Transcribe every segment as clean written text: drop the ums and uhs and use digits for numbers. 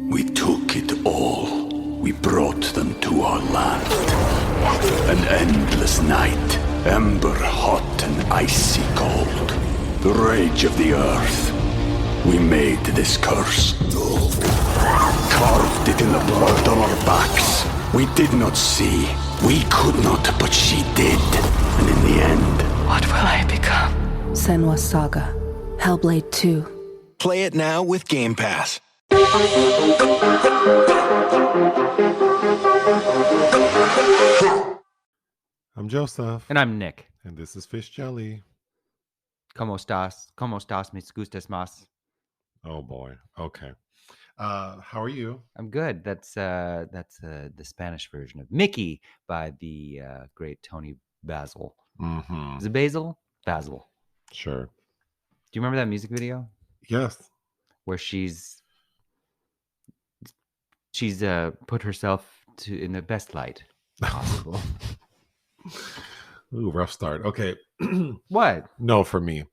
We took it all. We brought them to our land. An endless night, ember hot and icy cold. The rage of the earth. We made this curse. Carved it in the blood on our backs. We did not see. We could not, but she did. And in the end... What will I become? Senua's Saga. Hellblade 2. Play it now with Game Pass. I'm Joseph. And I'm Nick. And this is Fish Jelly. ¿Cómo estás? ¿Cómo estás? Me gustas más. Oh boy. Okay. How are you? I'm good. That's the Spanish version of Mickey by the great Tony Basil. Mm-hmm. Is it Basil? Basil. Sure. Do you remember that music video? Yes. Where she's put herself in the best light possible. Ooh, rough start. Okay. What? No, for me.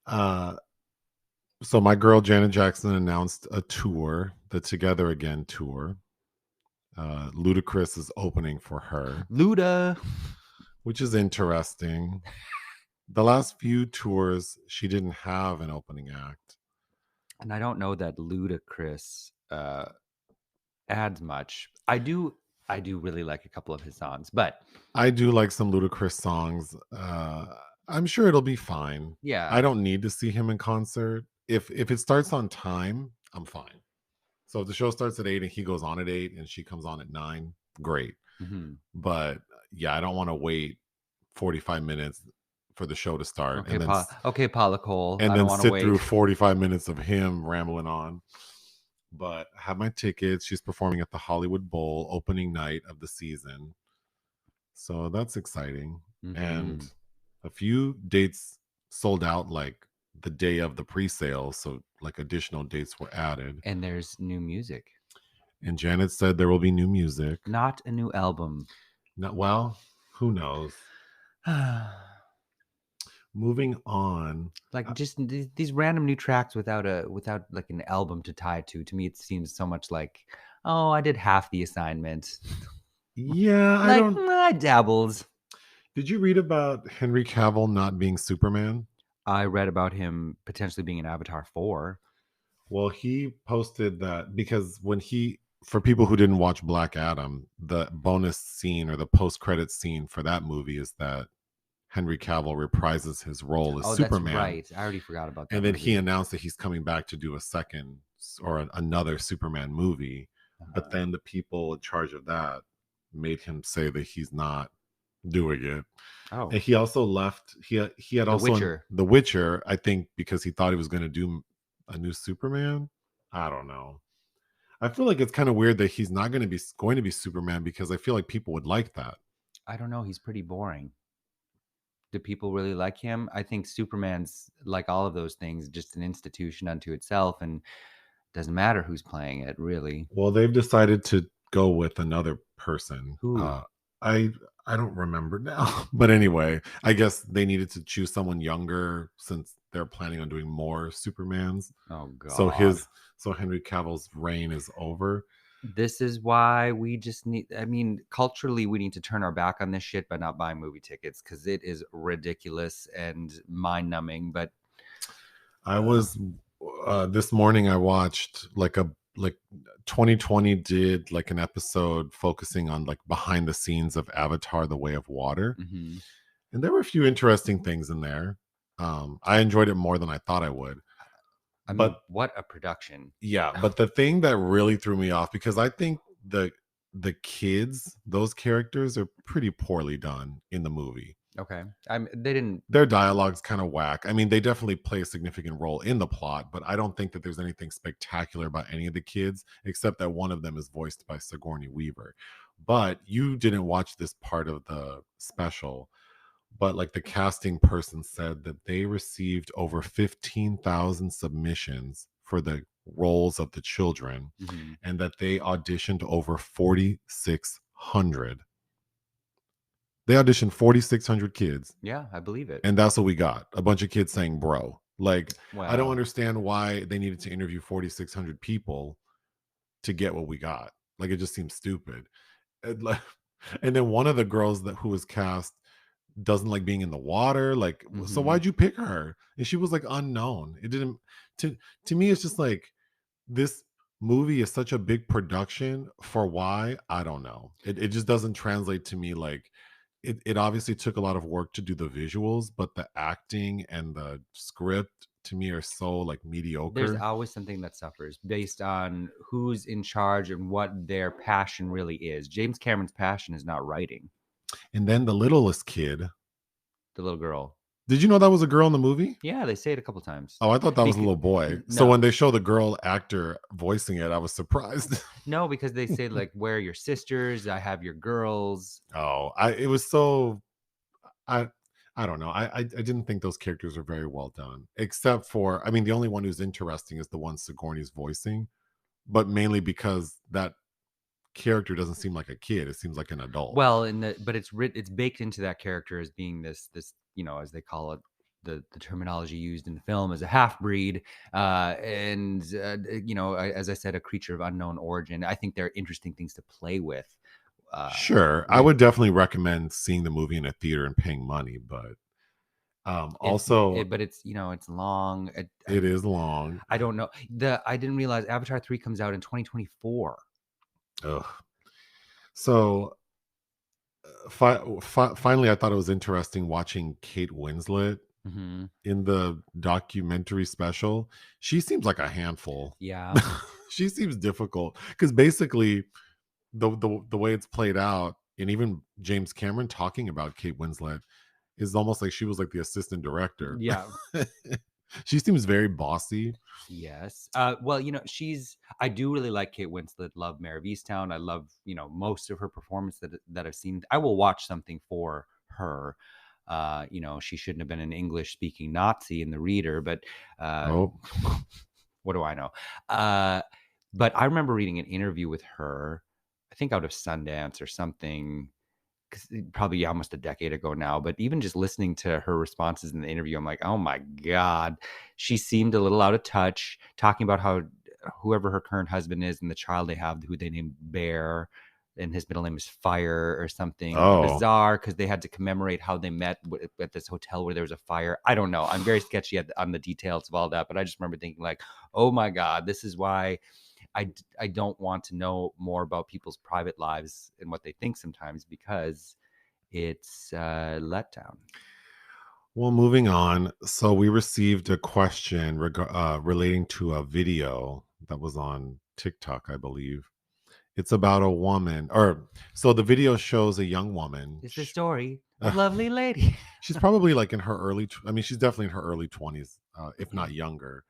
So my girl Janet Jackson announced a tour, the Together Again tour. Ludacris is opening for her. Luda. Which is interesting. The last few tours, she didn't have an opening act. And I don't know that Ludacris adds much. I do really like a couple of his songs, but I do like some Ludacris songs. I'm sure it'll be fine. Yeah. I don't need to see him in concert. If it starts on time, I'm fine. So if the show starts at 8 and he goes on at 8 and she comes on at 9, great. Mm-hmm. But yeah, I don't want to wait 45 minutes for the show to start. Okay, and then, Paula Cole. And I then don't sit wait through 45 minutes of him rambling on. But I have my tickets. She's performing at the Hollywood Bowl opening night of the season. So that's exciting. Mm-hmm. And a few dates sold out like the day of the pre-sale. So like additional dates were added. And there's new music. And Janet said there will be new music. Not a new album. Well, who knows? Moving on, like just these random new tracks without like an album to tie to me it seems so much like, oh, I did half the assignment. Yeah. I dabbled. Did you read about Henry Cavill not being Superman? I read about him potentially being an Avatar 4. Well, he posted that because for people who didn't watch Black Adam, the bonus scene or the post-credits scene for that movie is that Henry Cavill reprises his role as Superman. That's right. I already forgot about that. And then he announced that he's coming back to do a second or another Superman movie. Uh-huh. But then the people in charge of that made him say that he's not doing it. Oh. And he also left. He had also The Witcher, I think, because he thought he was going to do a new Superman. I don't know. I feel like it's kind of weird that he's not going to be Superman because I feel like people would like that. I don't know. He's pretty boring. Do people really like him? I think Superman's, like all of those things, just an institution unto itself, and doesn't matter who's playing it, really. Well, they've decided to go with another person. Who? I don't remember now. But anyway, I guess they needed to choose someone younger since they're planning on doing more Supermans. Oh God. So Henry Cavill's reign is over. This is why we just culturally, we need to turn our back on this shit by not buying movie tickets because it is ridiculous and mind numbing. But I was this morning, I watched like 2020 did like an episode focusing on like behind the scenes of Avatar: The Way of Water. Mm-hmm. And there were a few interesting things in there. I enjoyed it more than I thought I would. But what a production. Yeah, but the thing that really threw me off, because I think the kids, those characters are pretty poorly done in the movie. Okay. They didn't... Their dialogue's kind of whack. I mean, they definitely play a significant role in the plot, but I don't think that there's anything spectacular about any of the kids, except that one of them is voiced by Sigourney Weaver. But you didn't watch this part of the special. But like the casting person said that they received over 15,000 submissions for the roles of the children, mm-hmm. and that they auditioned over 4,600. They auditioned 4,600 kids. Yeah, I believe it. And that's what we got. A bunch of kids saying bro. Like, wow. I don't understand why they needed to interview 4,600 people to get what we got. Like, it just seems stupid. And, like, and then one of the girls who was cast doesn't like being in the water. Like, so Mhm. why'd you pick her? And she was like unknown. It didn't to to me. It's just like this movie is such a big production for why I don't know. It just doesn't translate to me. Like, it obviously took a lot of work to do the visuals, but the acting and the script to me are so like There's mediocre. always something that suffers based on who's in charge and what their passion really is. James Cameron's passion is not writing. And then the littlest kid. The little girl. Did you know that was a girl in the movie? Yeah, they say it a couple times. Oh, I thought that was a little boy. So No, when they show the girl actor voicing it, I was surprised. no, because they say like, "Where are your sisters? I have your girls." Oh, it was so I I don't know. I didn't think those characters were very well done. Except for, I mean, the only one who's interesting is the one Sigourney's voicing, but mainly because that character doesn't seem like a kid. It seems like an adult. Well, but it's baked into that character as being this as they call it, the terminology used in the film, as a half breed, and as I said, a creature of unknown origin. I think they're interesting things to play with. Sure. I with would definitely recommend seeing the movie in a theater and paying money, but also but it's it's long. it is long. I don't know. I didn't realize Avatar 3 comes out in 2024. Ugh. So finally, I thought it was interesting watching Kate Winslet Hmm. in the documentary special. She seems like a handful. Yeah. She seems difficult because basically the way it's played out, and even James Cameron talking about Kate Winslet is almost like she was like the assistant director. Yeah. She seems very bossy. Yes. Well, I do really like Kate Winslet. Love Mayor of Easttown. I love, most of her performance that I've seen. I will watch something for her. She shouldn't have been an English speaking Nazi in The Reader, but Oh, what do I know? But I remember reading an interview with her, I think out of Sundance or something, probably almost a decade ago now, but even just listening to her responses in the interview, I'm like, oh my God, she seemed a little out of touch, talking about how whoever her current husband is and the child they have, who they named Bear, and his middle name is Fire or something oh, bizarre, because they had to commemorate how they met at this hotel where there was a fire. I don't know. I'm very sketchy on the details of all that, but I just remember thinking like, oh my God, this is why I don't want to know more about people's private lives and what they think sometimes, because it's letdown. well, moving on. So we received a question relating to a video that was on TikTok, I believe. It's about a woman, or so the video shows a young woman. It's the story of lovely lady. She's probably like in her I mean, she's definitely in her early 20s, if not younger.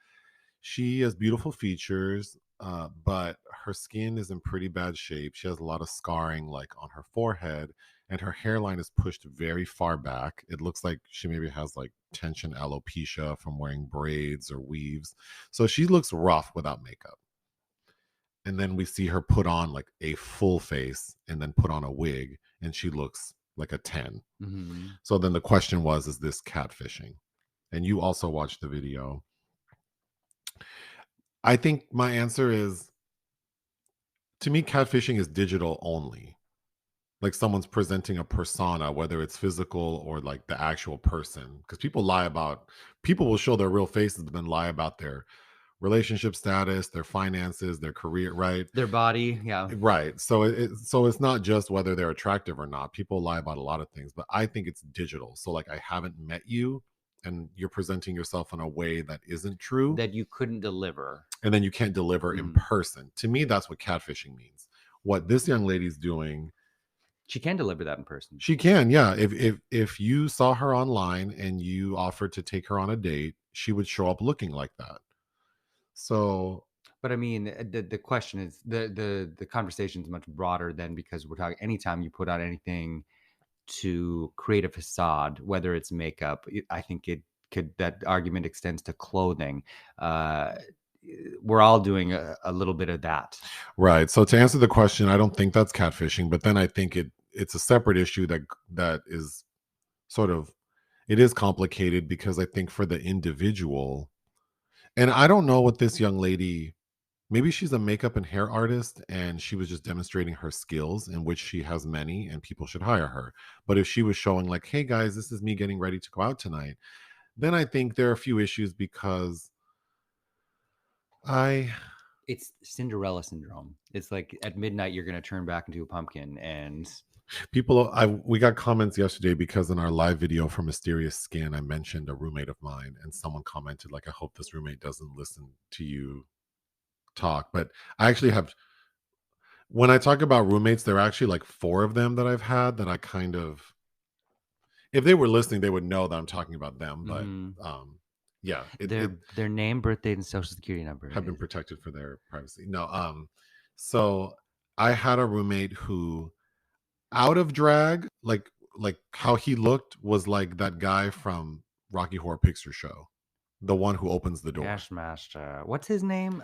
She has beautiful features, but her skin is in pretty bad shape. She has a lot of scarring, like on her forehead, and her hairline is pushed very far back. It looks like she maybe has like tension alopecia from wearing braids or weaves. So she looks rough without makeup. And then we see her put on like a full face and then put on a wig, and she looks like a 10. Mm-hmm. So then the question was, is this catfishing? And you also watched the video. I think my answer is, to me, catfishing is digital only. Like someone's presenting a persona, whether it's physical or like the actual person. Because people will show their real faces, but then lie about their relationship status, their finances, their career, right? Their body, yeah. Right. So it's not just whether they're attractive or not. People lie about a lot of things, but I think it's digital. So like, I haven't met you and you're presenting yourself in a way that isn't true, That you couldn't deliver. and then you can't deliver in person. To me, that's what catfishing means. What this young lady's doing, She can deliver that in person. she can, yeah. If you saw her online and you offered to take her on a date, she would show up looking like that. So But I mean, the question is, the conversation is much broader than, because we're talking anytime you put out anything to create a facade, whether it's makeup, I think that argument extends to clothing. We're all doing a little bit of that. right. So to answer the question, I don't think that's catfishing, but then I think it's a separate issue that is sort of, it is complicated, because I think for the individual, and I don't know what this young lady Maybe she's a makeup and hair artist and she was just demonstrating her skills, in which she has many and people should hire her. But if she was showing like, hey guys, this is me getting ready to go out tonight, then I think there are a few issues because I It's Cinderella syndrome. It's like at midnight you're going to turn back into a pumpkin, and we got comments yesterday because in our live video for Mysterious Skin, I mentioned a roommate of mine and someone commented like, I hope this roommate doesn't listen to you talk. But I actually have, when I talk about roommates, there are actually like 4 of them that I've had that I kind of, if they were listening, they would know that I'm talking about them. But yeah, their name, birthday, and social security number have been protected for their privacy. No, so I had a roommate who, out of drag, like how he looked was like that guy from Rocky Horror Picture Show, the one who opens the door. Cashmaster. What's his name?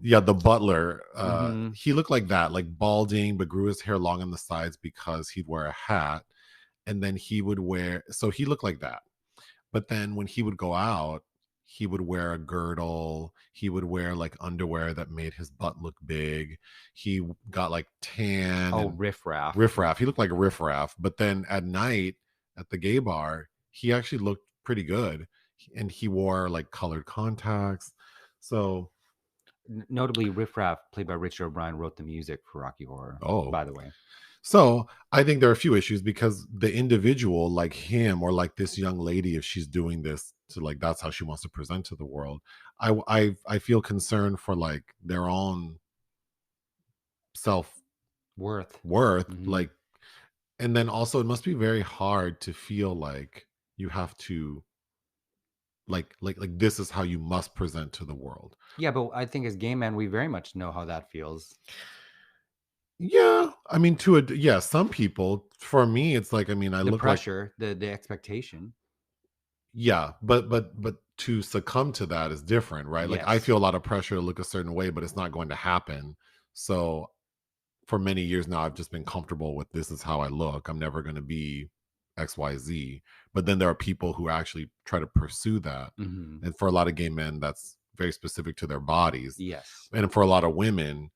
Yeah, the butler. Mhm. He looked like that, like balding, but grew his hair long on the sides because he'd wear a hat, and then he would wear. So he looked like that. But then when he would go out, he would wear a girdle. He would wear like underwear that made his butt look big. He got like tan. Oh, riffraff. Riffraff. He looked like a riffraff. But then at night at the gay bar, he actually looked pretty good. And he wore like colored contacts. So Notably, Riffraff, played by Richard O'Brien, wrote the music for Rocky Horror. Oh, by the way. So I think there are a few issues because the individual like him or like this young lady, if she's doing this to like, that's how she wants to present to the world. I feel concerned for like their own self worth. Mm-hmm. Like, and then also it must be very hard to feel like you have to like this is how you must present to the world. Yeah, but I think as gay men, we very much know how that feels. Yeah, I mean, some people. For me, it's like, I mean, I the look pressure, like the expectation. Yeah, but to succumb to that is different, right? Like I feel a lot of pressure to look a certain way, but it's not going to happen. So for many years now, I've just been comfortable with this is how I look. I'm never going to be XYZ. But then there are people who actually try to pursue that. Mm-hmm. And for a lot of gay men, that's very specific to their bodies. Yes. And for a lot of women,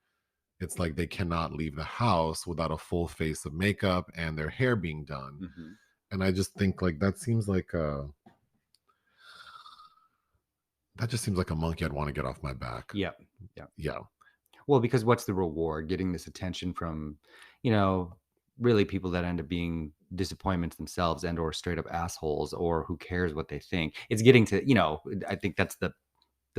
it's like they cannot leave the house without a full face of makeup and their hair being done. Mm-hmm. And I just think like that seems like that just seems like a monkey I'd want to get off my back. Yeah. Well, because what's the reward? Getting this attention from, really people that end up being disappointments themselves and or straight up assholes, or who cares what they think. It's getting to, I think that's the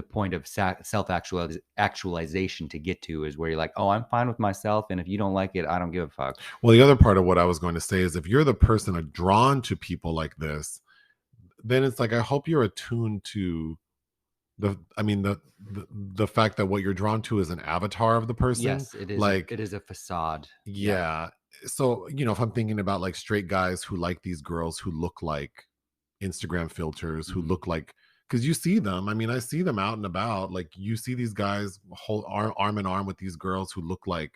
point of self-actualization to get to, is where you're like, oh, I'm fine with myself, and if you don't like it, I don't give a fuck. Well, the other part of what I was going to say is if you're the person drawn to people like this, then it's like, I hope you're attuned to the fact that what you're drawn to is an avatar of the person. Yes, it is. Like, it is a facade. Yeah. So, if I'm thinking about like straight guys who like these girls who look like Instagram filters, who look like, because you see them. I mean, I see them out and about. Like you see these guys hold arm in arm with these girls who look like,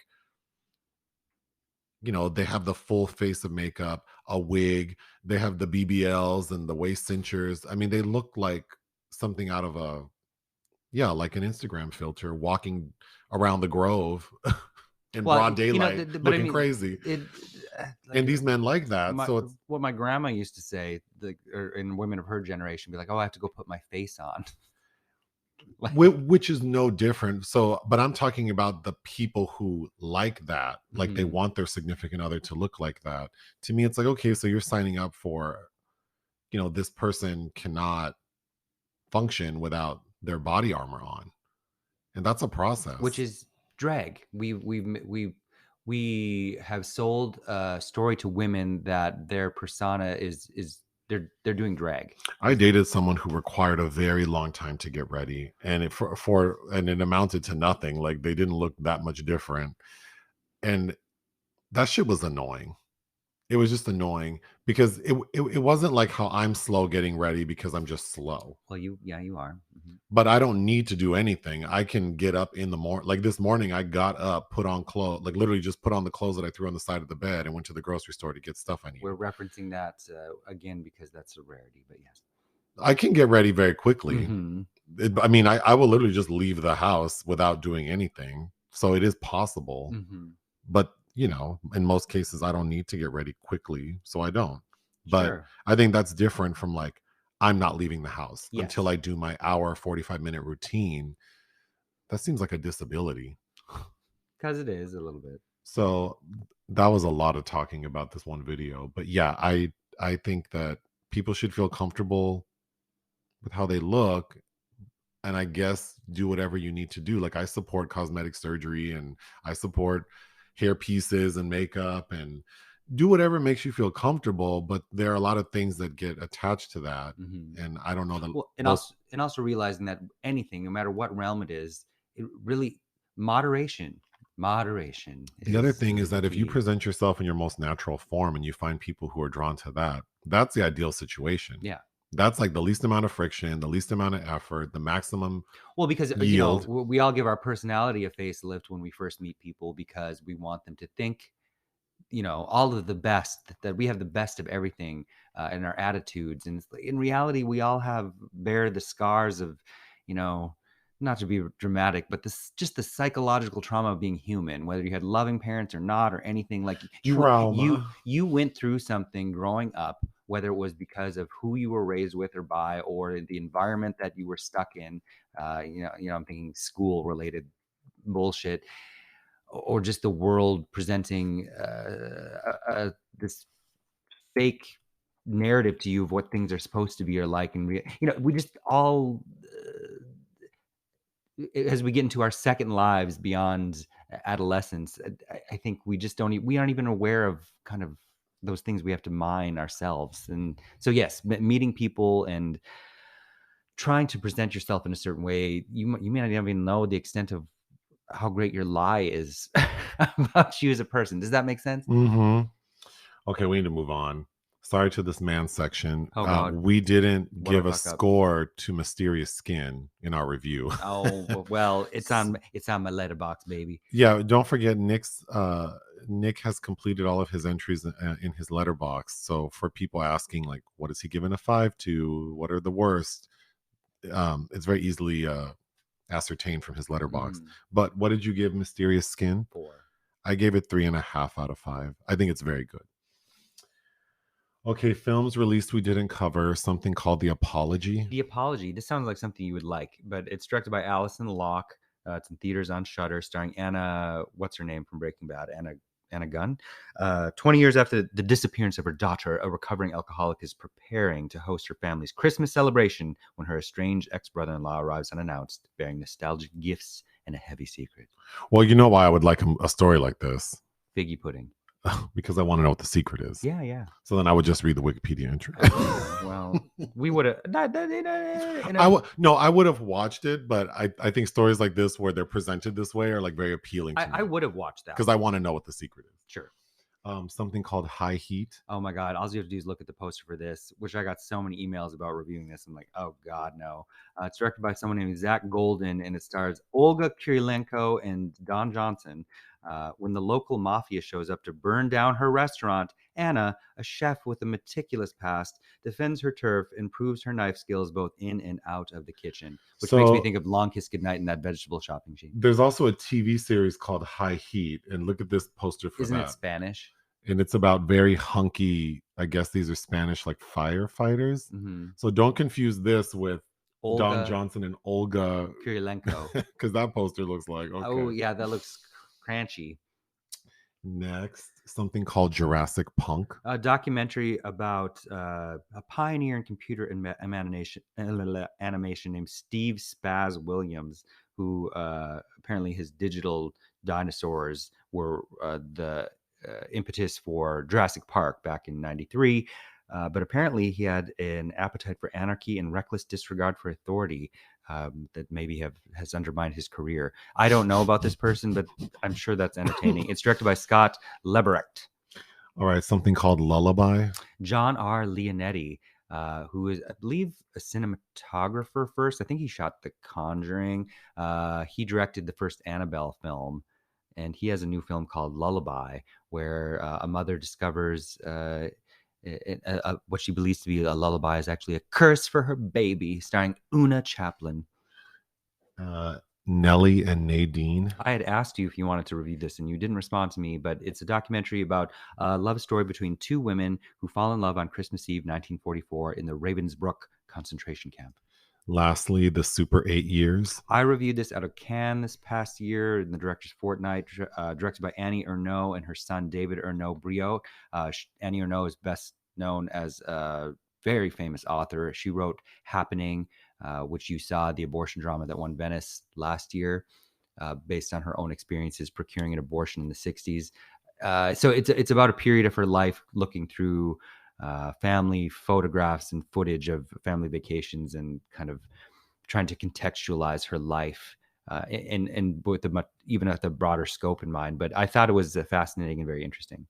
they have the full face of makeup, a wig, they have the BBLs and the waist cinchers. I mean, they look like something out of like an Instagram filter walking around the Grove in broad daylight, looking crazy. And these men like that. So it's what my grandma used to say, in women of her generation, be like, oh, I have to go put my face on. Which is no different. So, but I'm talking about the people who like that, like they want their significant other to look like that. To me, it's like, okay, so you're signing up for, this person cannot function without their body armor on, and that's a process. Which is drag. We have sold a story to women that their persona is they're doing drag. I dated someone who required a very long time to get ready, and it amounted to nothing. Like they didn't look that much different, and that shit was annoying. It was just annoying because it wasn't like how I'm slow getting ready because I'm just slow. Well, you are. Mm-hmm. But I don't need to do anything. I can get up in the morning. Like this morning, I got up, put on clothes, like literally just put on the clothes that I threw on the side of the bed and went to the grocery store to get stuff I need. We're referencing that again because that's a rarity, but yes. I can get ready very quickly. Mhm. I mean, I will literally just leave the house without doing anything. So it is possible. Mhm. But, in most cases, I don't need to get ready quickly. So I don't. But Sure. I think that's different from like, I'm not leaving the house until Yes. I do my hour, 45-minute routine. That seems like a disability. Because it is a little bit. So that was a lot of talking about this one video. But yeah, I think that people should feel comfortable with how they look, and I guess do whatever you need to do. Like, I support cosmetic surgery, and I support hair pieces and makeup, and do whatever makes you feel comfortable, but there are a lot of things that get attached to that, Mhm. and I don't know that Well, and most. also realizing that anything, no matter what realm it is, it really moderation. Moderation The other is thing is the that if you key. present yourself in your most natural form and you find people who are drawn to that, that's the ideal situation. Yeah. That's like the least amount of friction, the least amount of effort, the maximum Well, because yield. we all give our personality a facelift when we first meet people because we want them to think, all of the best, that we have the best of everything in our attitudes. And in reality, we all bear the scars of, you know, not to be dramatic, but this just the psychological trauma of being human, whether you had loving parents or not, or anything. Like Trauma. you went through something growing up, whether it was because of who you were raised with or by, or the environment that you were stuck in. I'm thinking school related bullshit, or just the world presenting this fake narrative to you of what things are supposed to be or like. And we just all, as we get into our second lives beyond adolescence, I think we just we aren't even aware of kind of those things we have to mine ourselves. And so, yes, meeting people and trying to present yourself in a certain way, you may not even know the extent of how great your lie is about you as a person. Does that make sense? Hmm. Okay, we need to move on. Sorry to this man section. Oh God, We didn't what a give a fuck up. score to Mysterious Skin in our review. Oh well, it's on my letterbox, baby. Yeah, don't forget Nick has completed all of his entries in his letterbox. So for people asking like, what is he giving a 5 to? What are the worst? It's very easily ascertained from his letterbox. But what did you give Mysterious Skin? 4. I gave it 3.5 out of 5. I think it's very good. Okay, films released we didn't cover, something called The Apology. The Apology. This sounds like something you would like, but it's directed by Alison Locke. It's in theaters on Shudder, starring Anna. What's her name from Breaking Bad? Anna Gunn. 20 years after the disappearance of her daughter, a recovering alcoholic is preparing to host her family's Christmas celebration when her estranged ex-brother-in-law arrives unannounced, bearing nostalgic gifts and a heavy secret. Well, you know why I would like a story like this? Figgy pudding. Because I want to know what the secret is. Yeah. So then I would just read the Wikipedia entry. Well, we would have. I would have watched it, but I think stories like this where they're presented this way are like very appealing to me. I would have watched that because I want to know what the secret is. Sure. Something called High Heat. Oh my God. All you have to do is look at the poster for this, which I got so many emails about reviewing this. I'm like, oh God, no. It's directed by someone named Zach Golden, and it stars Olga Kurylenko and Don Johnson. When the local mafia shows up to burn down her restaurant, Anna, a chef with a meticulous past, defends her turf and proves her knife skills both in and out of the kitchen, which makes me think of Long Kiss Goodnight and that vegetable shopping machine. There's also a TV series called High Heat, and look at this poster for Isn't that. it Spanish? And it's about very hunky, I guess these are Spanish, like firefighters. Mm-hmm. So don't confuse this with Olga Don Johnson and Olga Kurylenko. Because that poster looks like, okay. Oh, yeah, that looks crunchy. Next, something called Jurassic Punk. A documentary about a pioneer in computer animation named Steve Spaz Williams, who apparently his digital dinosaurs were the impetus for Jurassic Park back in '93. But apparently he had an appetite for anarchy and reckless disregard for authority that maybe has undermined his career. I don't know about this person, but I'm sure that's entertaining. It's directed by Scott Leberecht. All right, something called Lullaby. John R. Leonetti, who is, I believe, a cinematographer first. I think he shot The Conjuring. He directed the first Annabelle film. And he has a new film called Lullaby, where a mother discovers what she believes to be a lullaby is actually a curse for her baby, starring Una Chaplin. Nellie and Nadine. I had asked you if you wanted to review this, and you didn't respond to me, but it's a documentary about a love story between two women who fall in love on Christmas Eve, 1944, in the Ravensbrück concentration camp. Lastly, The Super 8 Years. I reviewed this out of Cannes this past year in the director's fortnight, directed by Annie Ernaux and her son David Ernaux-Briot. Annie Ernaux is best known as a very famous author. She wrote Happening, which you saw, the abortion drama that won Venice last year, based on her own experiences procuring an abortion in the 60s. So it's about a period of her life looking through family photographs and footage of family vacations and kind of trying to contextualize her life and with even at the broader scope in mind. But I thought it was fascinating and very interesting.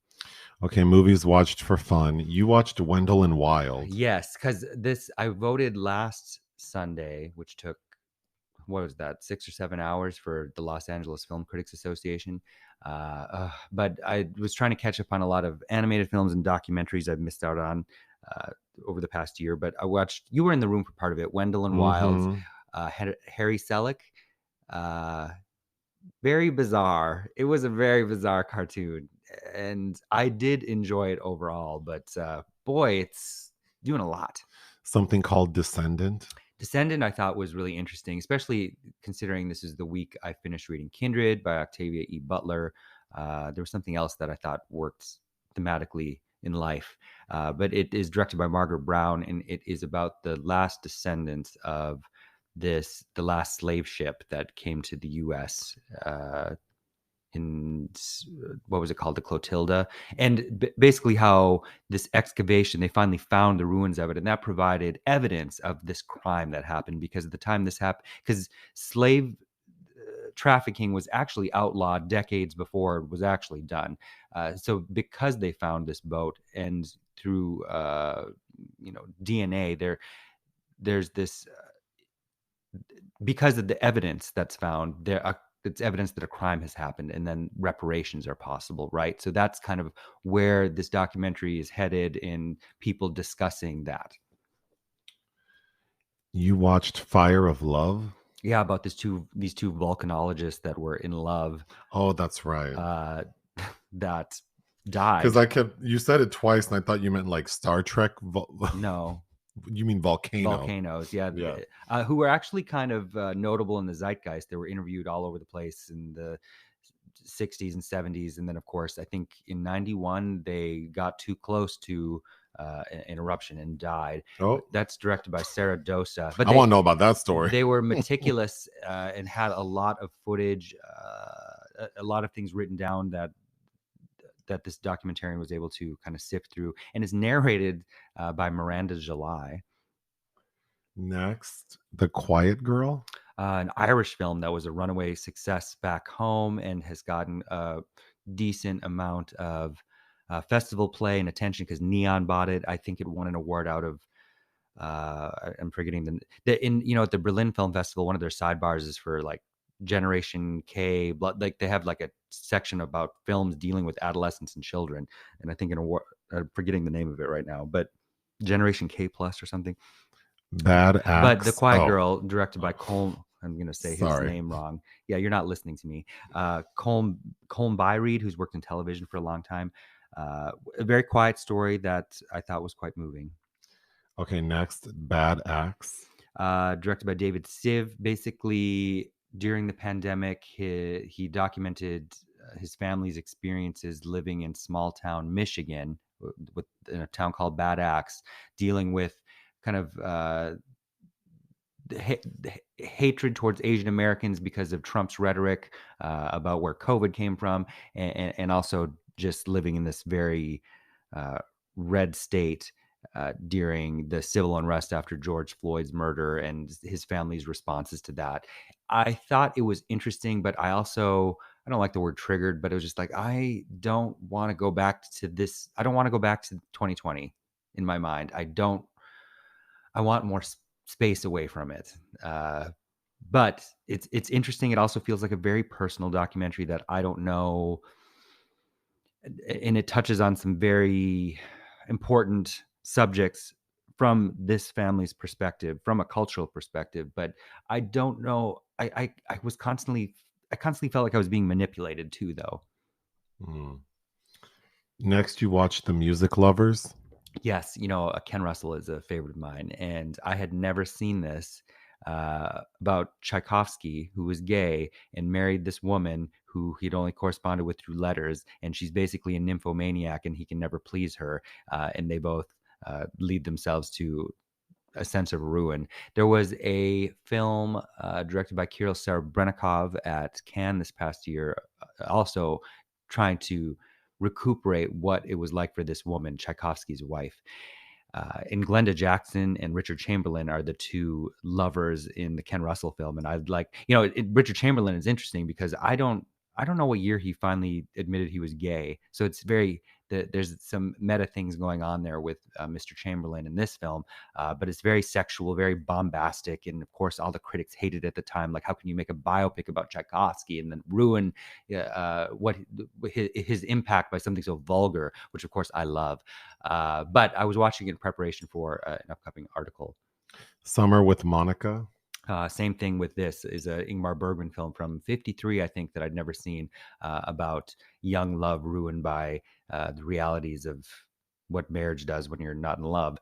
Okay, movies watched for fun. You watched Wendell and Wild. Yes, because I voted last Sunday, which took, what was that, 6 or 7 hours for the Los Angeles Film Critics Association. But I was trying to catch up on a lot of animated films and documentaries I've missed out on over the past year. But I watched, you were in the room for part of it, Wendell and Wild, Harry Selick. Very bizarre. It was a very bizarre cartoon, and I did enjoy it overall. But boy, it's doing a lot. Something called Descendant. Descendant, I thought, was really interesting, especially considering this is the week I finished reading Kindred by Octavia E. Butler. There was something else that I thought worked thematically in life, but it is directed by Margaret Brown, and it is about the last descendants of the last slave ship that came to the U.S. In what was it called, the Clotilda, and basically how this excavation, they finally found the ruins of it, and that provided evidence of this crime that happened, because at the time this happened, because slave trafficking was actually outlawed decades before it was actually done. So because they found this boat, and through DNA, there's this because of the evidence that's found, it's evidence that a crime has happened, and then reparations are possible, right? So that's kind of where this documentary is headed, in people discussing that. You watched Fire of Love? Yeah, about these two volcanologists that were in love. Oh, that's right. That died. Because you said it twice, and I thought you meant like Star Trek. No. You mean volcanoes, yeah. Who were actually kind of notable in the zeitgeist. They were interviewed all over the place in the 60s and 70s, and then of course I think in 91 they got too close to an eruption and died. That's directed by Sarah Dosa. But I want to know about that story. They were meticulous and had a lot of footage, a lot of things written down that this documentarian was able to kind of sift through, and is narrated by Miranda July. Next, The Quiet Girl. An Irish film that was a runaway success back home and has gotten a decent amount of festival play and attention because Neon bought it. I think it won an award out of, I'm forgetting at the Berlin Film Festival, one of their sidebars is for like Generation K, like they have like a section about films dealing with adolescents and children, and I think an award, I'm forgetting the name of it right now, but Generation K plus or something. Bad Axe. But The Quiet Girl, directed by Colm, I'm gonna say his name wrong. Yeah, you're not listening to me. Colm Byreed, who's worked in television for a long time. A very quiet story that I thought was quite moving. Okay, next, Bad Axe. Directed by David Siv. Basically, during the pandemic, he documented his family's experiences living in small town Michigan, in a town called Bad Axe, dealing with kind of hatred towards Asian Americans because of Trump's rhetoric about where COVID came from, and also just living in this very red state during the civil unrest after George Floyd's murder and his family's responses to that. I thought it was interesting, but I don't like the word triggered, but it was just like, I don't want to go back to this. I don't want to go back to 2020 in my mind. I want more space away from it. But it's interesting. It also feels like a very personal documentary that I don't know. And it touches on some very important subjects from this family's perspective, from a cultural perspective. But I don't know. I constantly felt like I was being manipulated too, though. Mm. Next, you watch The Music Lovers. Yes, Ken Russell is a favorite of mine, and I had never seen this about Tchaikovsky, who was gay and married this woman who he'd only corresponded with through letters, and she's basically a nymphomaniac, and he can never please her, and they both lead themselves to a sense of ruin. There was a film directed by Kirill Serebrennikov at Cannes this past year, also trying to recuperate what it was like for this woman, Tchaikovsky's wife. And Glenda Jackson and Richard Chamberlain are the two lovers in the Ken Russell film. And I'd like, Richard Chamberlain is interesting because I don't know what year he finally admitted he was gay. So it's there's some meta things going on there with Mr. Chamberlain in this film, but it's very sexual, very bombastic. And of course, all the critics hated it at the time. Like, how can you make a biopic about Tchaikovsky and then ruin what his impact by something so vulgar, which of course I love. But I was watching it in preparation for an upcoming article. Summer with Monica. Same thing with this is a Ingmar Bergman film from '53, I think, that I'd never seen, about young love ruined by the realities of what marriage does when you're not in love.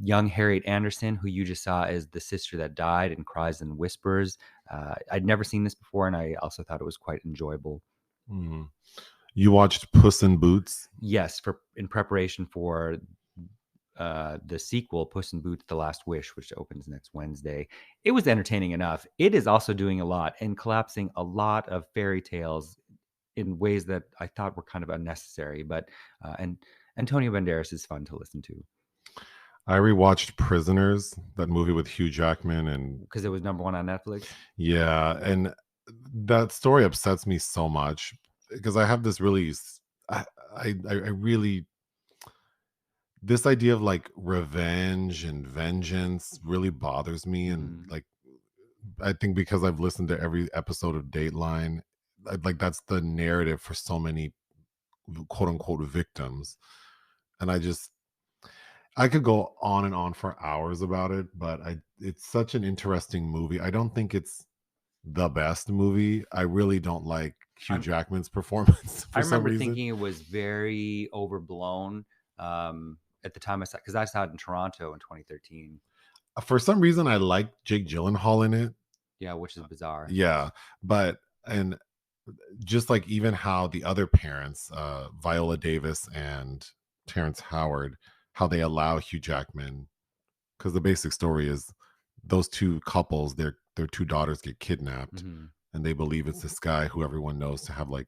Young Harriet Anderson, who you just saw as the sister that died and cries and whispers. I'd never seen this before, and I also thought it was quite enjoyable. Mm. You watched Puss in Boots? Yes, in preparation for the sequel, Puss in Boots: The Last Wish, which opens next Wednesday. It was entertaining enough. It is also doing a lot and collapsing a lot of fairy tales in ways that I thought were kind of unnecessary. But and Antonio Banderas is fun to listen to. I rewatched Prisoners, that movie with Hugh Jackman, and because it was number one on Netflix. Yeah, and that story upsets me so much because I have this really, I really, this idea of like revenge and vengeance really bothers me. And like, I think because I've listened to every episode of Dateline, like that's the narrative for so many quote unquote victims. And I could go on and on for hours about it, but it's such an interesting movie. I don't think it's the best movie. I really don't like Hugh Jackman's performance for I some remember reason. thinking it was very overblown at the time I saw, because I saw it in Toronto in 2013. For some reason, I like Jake Gyllenhaal in it. Yeah, which is bizarre. Yeah, and just like even how the other parents, Viola Davis and Terrence Howard, how they allow Hugh Jackman, because the basic story is those two couples, their two daughters get kidnapped, and they believe it's this guy who everyone knows to have like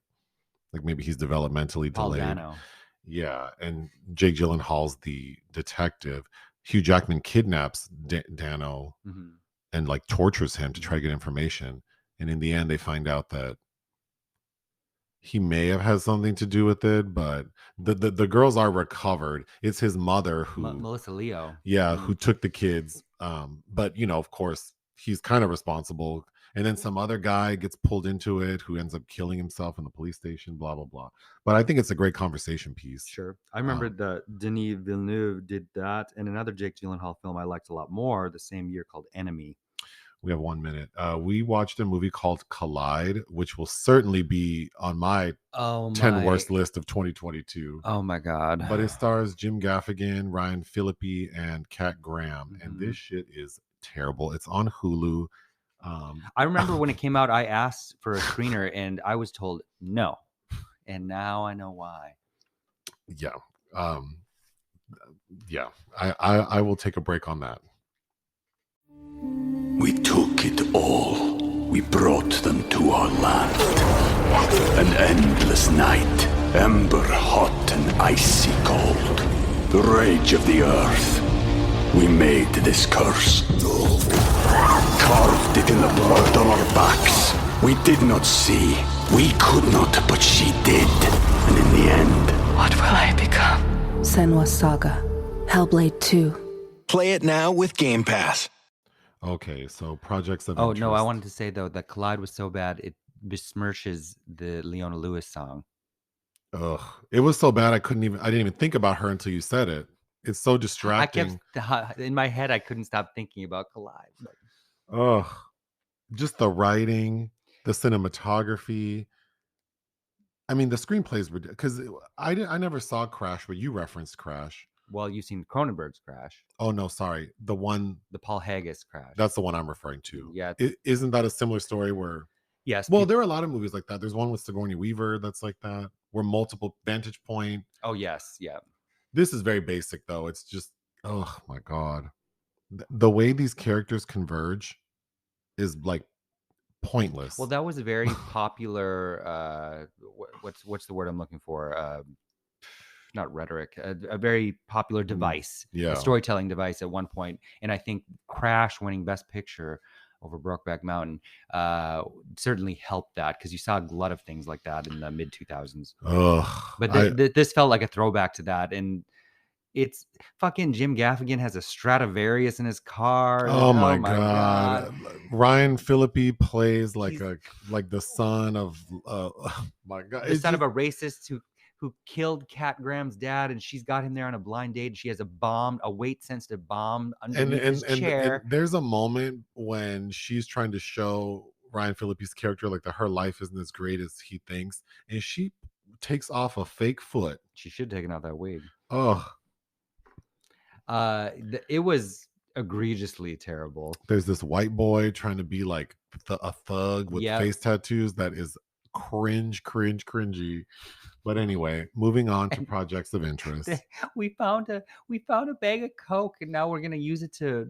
maybe he's developmentally Paul delayed. Dano. Yeah, and Jake Gyllenhaal's the detective. Hugh Jackman kidnaps Dano and like tortures him to try to get information, and in the end they find out that he may have had something to do with it, but the girls are recovered. It's his mother who Melissa Leo. Yeah, who took the kids. But of course, he's kind of responsible. And then some other guy gets pulled into it who ends up killing himself in the police station, blah, blah, blah. But I think it's a great conversation piece. Sure. I remember that Denis Villeneuve did that, and another Jake Gyllenhaal film I liked a lot more the same year called Enemy. We have 1 minute. We watched a movie called Collide, which will certainly be on my 10 worst list of 2022. Oh my God. But it stars Jim Gaffigan, Ryan Phillippe, and Kat Graham. And this shit is terrible. It's on Hulu. I remember when it came out, I asked for a screener and I was told no. And now I know why. Yeah. Yeah. I will take a break on that. We took it all. We brought them to our land. An endless night, ember hot and icy cold. The rage of the earth. We made this curse. Carved it in the blood on our backs. We did not see. We could not, but she did. And in the end, what will I become? Senua's Saga. Hellblade 2. Play it now with Game Pass. Okay, so projects of interest. No, I wanted to say though that Collide was so bad it besmirches the Leona Lewis song. Ugh, it was so bad I didn't even think about her until you said it. It's so I kept distracting. in my head. I couldn't stop thinking about Collide. But Ugh, just the writing, the cinematography. I mean, the screenplays were because I never saw Crash, but you referenced Crash. well, you've seen Cronenberg's Crash, Oh no, sorry, the Paul Haggis Crash. that's the one I'm referring to. Yeah. Isn't that a similar story where? Yes. Well, there are a lot of movies like that. There's one with Sigourney Weaver that's like that, where multiple vantage point. Oh yes. Yeah. This is very basic though. It's just, oh my god, the way these characters converge is like pointless. Well, that was a very popular. What's the word I'm looking for? Not rhetoric. A very popular device, a Yeah. storytelling device at one point, and I think Crash winning Best Picture over Brokeback Mountain certainly helped that, because you saw a glut of things like that in the mid 2000s. Ugh. But this felt like a throwback to that, and it's fucking Jim Gaffigan has a Stradivarius in his car. Oh my God. god. Ryan Phillippe plays like He's- the son of oh my god. The son of a racist who killed Kat Graham's dad, and she's got him there on a blind date. And she has a weight sensitive bomb underneath his chair. And there's a moment when she's trying to show Ryan Phillippe's character like that her life isn't as great as he thinks, and she takes off a fake foot. She should have taken out that wig. Oh, It was egregiously terrible. there's this white boy trying to be like a thug with face tattoos that is cringy. But anyway, moving on to projects of interest. We found a bag of Coke, and now we're gonna use it to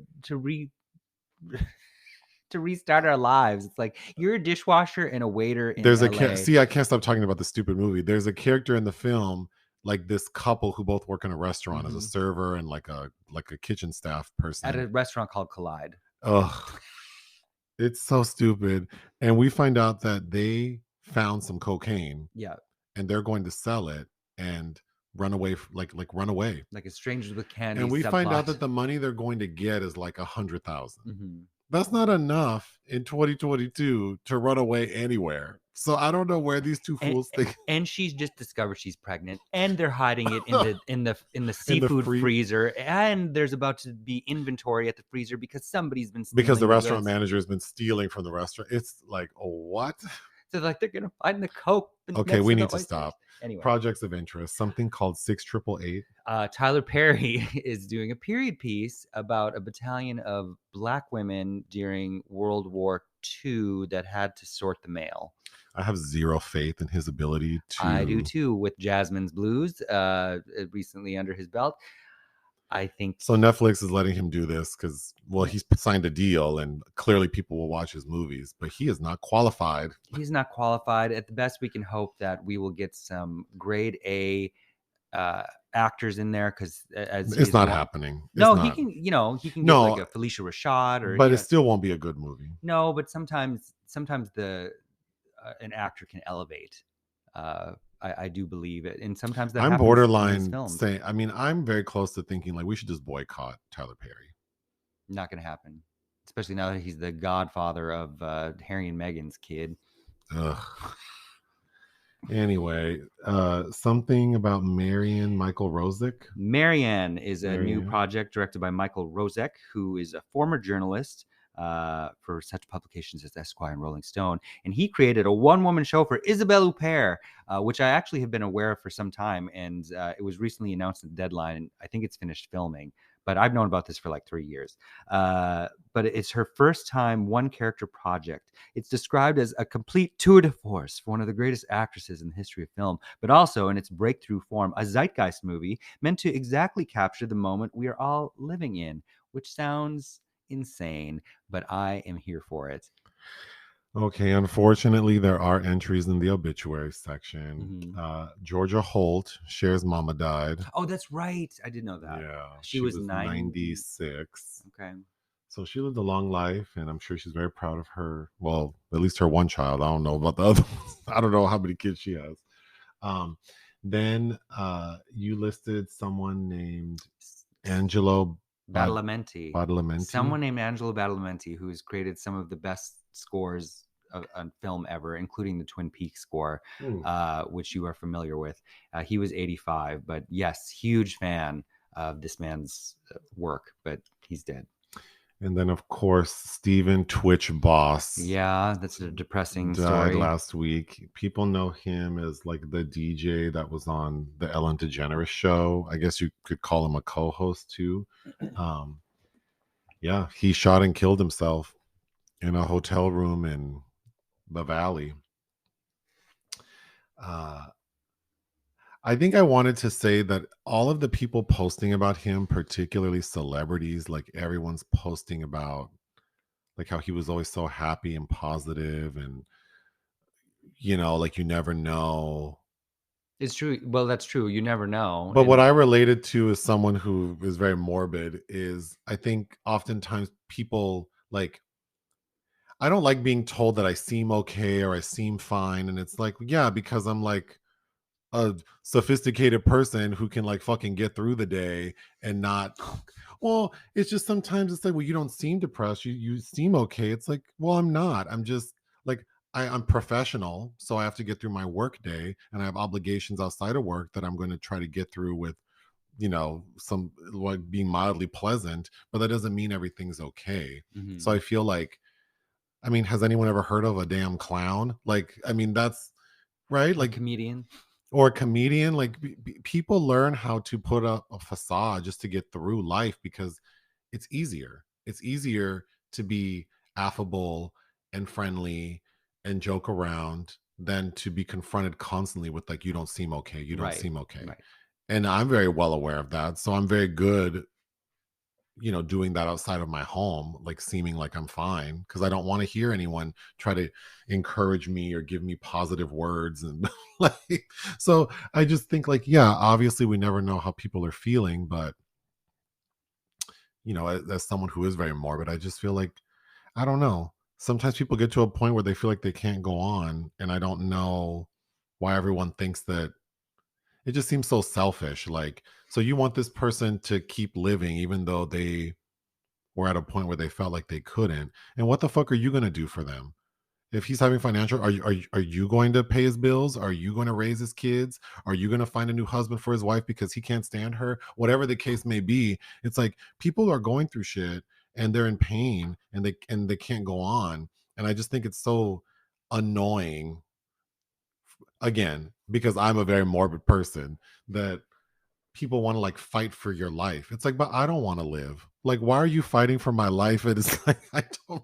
restart our lives. It's like you're a dishwasher and a waiter in LA. See, I can't stop talking about the stupid movie. There's a character in the film, like this couple who both work in a restaurant as a server and like a kitchen staff person At a restaurant called Collide. Ugh, it's so stupid. And we find out that they found some cocaine. Yeah. And they're going to sell it and run away, run away. Like a Strangers with Candy. And we find out that the money they're going to get is like 100,000. Mm-hmm. That's not enough in 2022 to run away anywhere. So I don't know where these two fools think. And she's just discovered she's pregnant, and they're hiding it in the seafood freezer, and there's about to be inventory at the freezer because somebody's been stealing because the restaurant manager has been stealing from the restaurant. It's like, oh, what? So like they're gonna find the Coke. Okay, we need to stop. Anyway, projects of interest. Something called 6888. Tyler Perry is doing a period piece about a battalion of Black women during World War II that had to sort the mail. I have zero faith in his ability to. I do too. With Jasmine's Blues, recently under his belt. I think so. Netflix is letting him do this because, well, he's signed a deal and clearly people will watch his movies, but he is not qualified. He's not qualified. At the best, we can hope that we will get some grade A actors in there, because it's not happening. He can get like a Felicia Rashad, or but it still won't be a good movie. No, but sometimes an actor can elevate. I do believe it, and sometimes that I'm happens borderline saying. I mean, I'm very close to thinking like we should just boycott Tyler Perry. Not going to happen, especially now that he's the godfather of Harry and Meghan's kid. Ugh. Anyway, something about Marianne Michael Rosick. Marianne is a new project directed by Michael Rosick, who is a former journalist for such publications as Esquire and Rolling Stone, and he created a one-woman show for Isabelle Huppert, which I actually have been aware of for some time, and it was recently announced at the deadline, and I think it's finished filming, but I've known about this for like 3 years. But it's her first time one-character project. It's described as a complete tour de force for one of the greatest actresses in the history of film, but also in its breakthrough form, a zeitgeist movie meant to exactly capture the moment we are all living in, which sounds insane, but I am here for it. Okay, unfortunately, there are entries in the obituary section. Georgia Holt, Cher's mama died. Oh, that's right. I didn't know that. Yeah, she was 96. Okay. So she lived a long life, and I'm sure she's very proud of her. Well, at least her one child. I don't know about the other ones. I don't know how many kids she has. Then you listed someone named Angelo Badalmenti. Badalmenti. Someone named Angelo Badalmenti, who has created some of the best scores a film ever, including the Twin Peaks score, Mm. which you are familiar with. He was 85, but yes, huge fan of this man's work, but he's dead. And then, of course, Steven Twitch Boss Yeah, that's a depressing died story. last week. People know him as like the DJ that was on the Ellen DeGeneres show. I guess you could call him a co-host too. Um, yeah, he shot and killed himself in a hotel room in the Valley. Uh, I think I wanted to say that all of the people posting about him, particularly celebrities, like everyone's posting about like how he was always so happy and positive and like you never know. It's true. Well, that's true. You never know. But what And I related to as someone who is very morbid is I think oftentimes people like I don't like being told that I seem okay or I seem fine. And it's like, yeah, because I'm like a sophisticated person who can like fucking get through the day and not well, it's just sometimes it's like, well, you don't seem depressed. You seem okay. It's like, well, I'm not. I'm just like I'm professional, so I have to get through my work day and I have obligations outside of work that I'm going to try to get through with, some like being mildly pleasant, but that doesn't mean everything's okay. So Mhm. I feel like, I mean, has anyone ever heard of a damn clown? Like, I mean, that's right. A Like, comedian. or a comedian, like people learn how to put up a facade just to get through life because it's easier to be affable and friendly and joke around than to be confronted constantly with like, you don't seem okay, you don't Right. seem okay. Right. And I'm very well aware of that, so I'm very good doing that outside of my home, like seeming like I'm fine, because I don't want to hear anyone try to encourage me or give me positive words. And like, so I just think like, yeah, obviously we never know how people are feeling, but as someone who is very morbid, I just feel like, I don't know. Sometimes people get to a point where they feel like they can't go on, and I don't know why everyone thinks that. It just seems so selfish. Like, so you want this person to keep living even though they were at a point where they felt like they couldn't. And what the fuck are you going to do for them? If he's having financial, are you going to pay his bills? Are you going to raise his kids? Are you going to find a new husband for his wife because he can't stand her? Whatever the case may be, it's like people are going through shit and they're in pain and they can't go on. And I just think it's so annoying, again, because I'm a very morbid person, that people want to like fight for your life. It's like, but I don't want to live. Like, why are you fighting for my life? And it's like, I don't.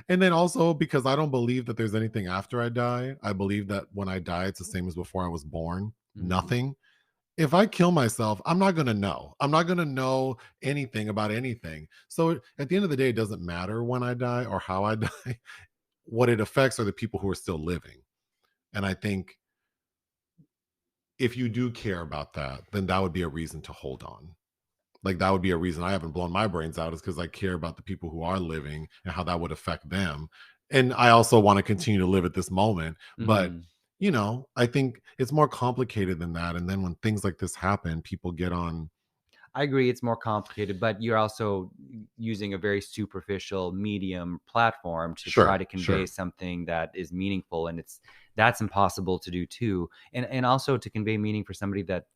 And then also because I don't believe that there's anything after I die. I believe that when I die, it's the same as before I was born. Mhm. Nothing. If I kill myself, I'm not going to know. I'm not going to know anything about anything. So at the end of the day, it doesn't matter when I die or how I die. What it affects are the people who are still living. And I think if you do care about that, then that would be a reason to hold on. Like, that would be a reason I haven't blown my brains out, is because I care about the people who are living and how that would affect them. And I also want to continue to live at this moment. But, Mhm. I think it's more complicated than that. And then when things like this happen, people get on. I agree it's more complicated, but you're also using a very superficial medium platform to try Sure, to convey sure. something that is meaningful, and that's impossible to do too. And also to convey meaning for somebody that,